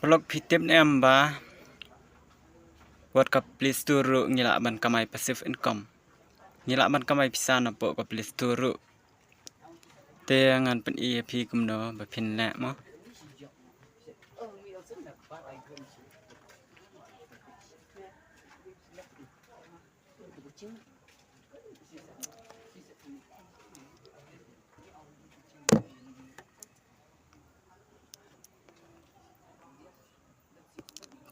Pelok pitip ni amba buat ka Play Store ngilak ban kamai passive income. Ngilak ban kamai pisan apa ka Play Store. Te ngan pen EAP kumno ba pin lek mo.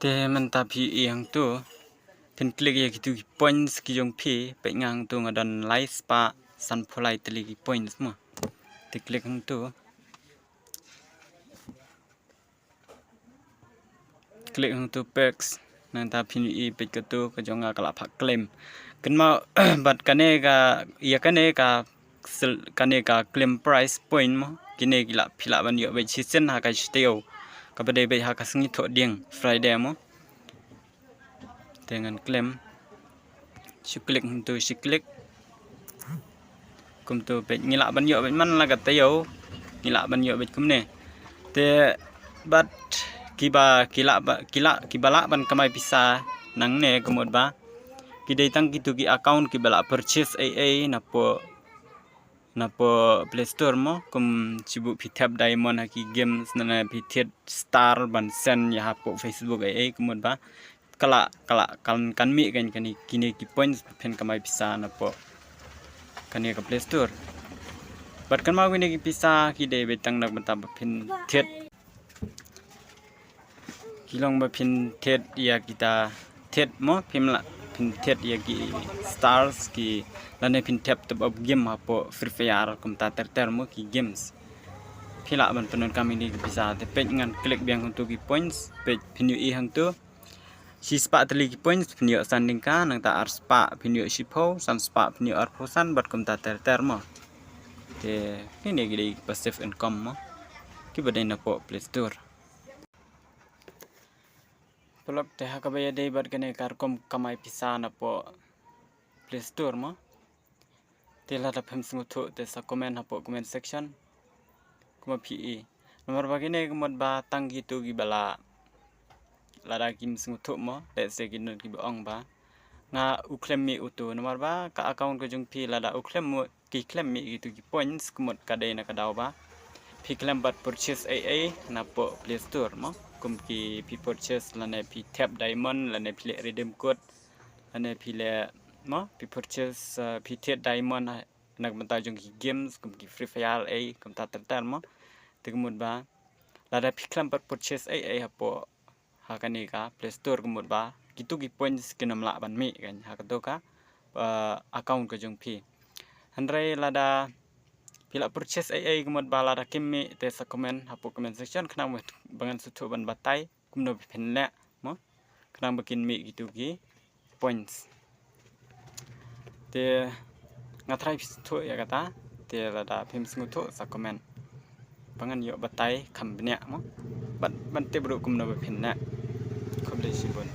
Te mantap yang tu pin klik ya gitu points ki jong pi pe ngang tu ngadon live spa san pholai teli ki points mo. Te klik hang tu klik hang tu packs nang ta pin i pe ke tu ka jong ngak la phak claim ken ma bat kane ka ya kane ka claim price point mo kine gila phila ban yo be chisen ha ka steo ka bade be ha ka singi tho ding friday mo dengan claim klik hang tu klik kum tu pe ngila ban yo be man la ka teo ngila ban yo be kum ne te bat kibala ban kamai pisa nang ne kumot ba kidai tang kitu ki account kibala purchase napo Play Store mo kum cibu pitap diamond haki games nana pithet star ban sen ya hapo Facebook kumot ba kala kan mi kan kini ki points pen kamai pisa napo kani ka Play Store bat kan mau kini ki pisa kidai betang nak bentar pen thet kilong ba pin thet ya kita thet mo pimla pin thet ya ki stars ki lane pin tap tab game apo Free Fire kum ta ter mo ki games phila ban penon kami ni bisa te page ngan klik biang untuk ki points page pin yu i hang tu si spa teli ki points pin yu sanding ka nang ta ar spa pin yu sipo san spa pin yu ar posan bat kum ta ter mo te ini gidi passive income mo ki badai na po Play Store pelok teh kabaya dei bat kene karkom kamai pisa na po Play Store mo tela da phem snguthu te sa comment hapo comment section kuma pi nomor bagine kumot ba tanggi tu gi bala lada kim snguthu mo le se kin ki ong ba nga uklem mi utu nomor ba ka account ko jung pi lada uklem mo ki klem mi gitu ki points kumot ka dei na ka daw ba pi klem bat purchase na po Play Store mo kum ki pi purchase lane pi tap diamond lane pi le redeem code lane pi le mo pi purchase pi tap diamond nak banta jong ki games kum ki Free Fire kum ta ter mo tegmut ba lada pi klam bat purchase hapo hakani ka Play Store kumut ba gitu ki points kinam la ban mi kan hakato ka account ko jong pi handrai lada pila purchase kumot bala da kimmi te sa comment hapo comment section khnang bangan suthu ban batai kumno phenle mo khnang bakin mi gitu ki points te ngathrai suthu ya kata te lada phim snguthu sa comment bangan yo batai khambnya mo ban te bru kumno phenle khob le sibon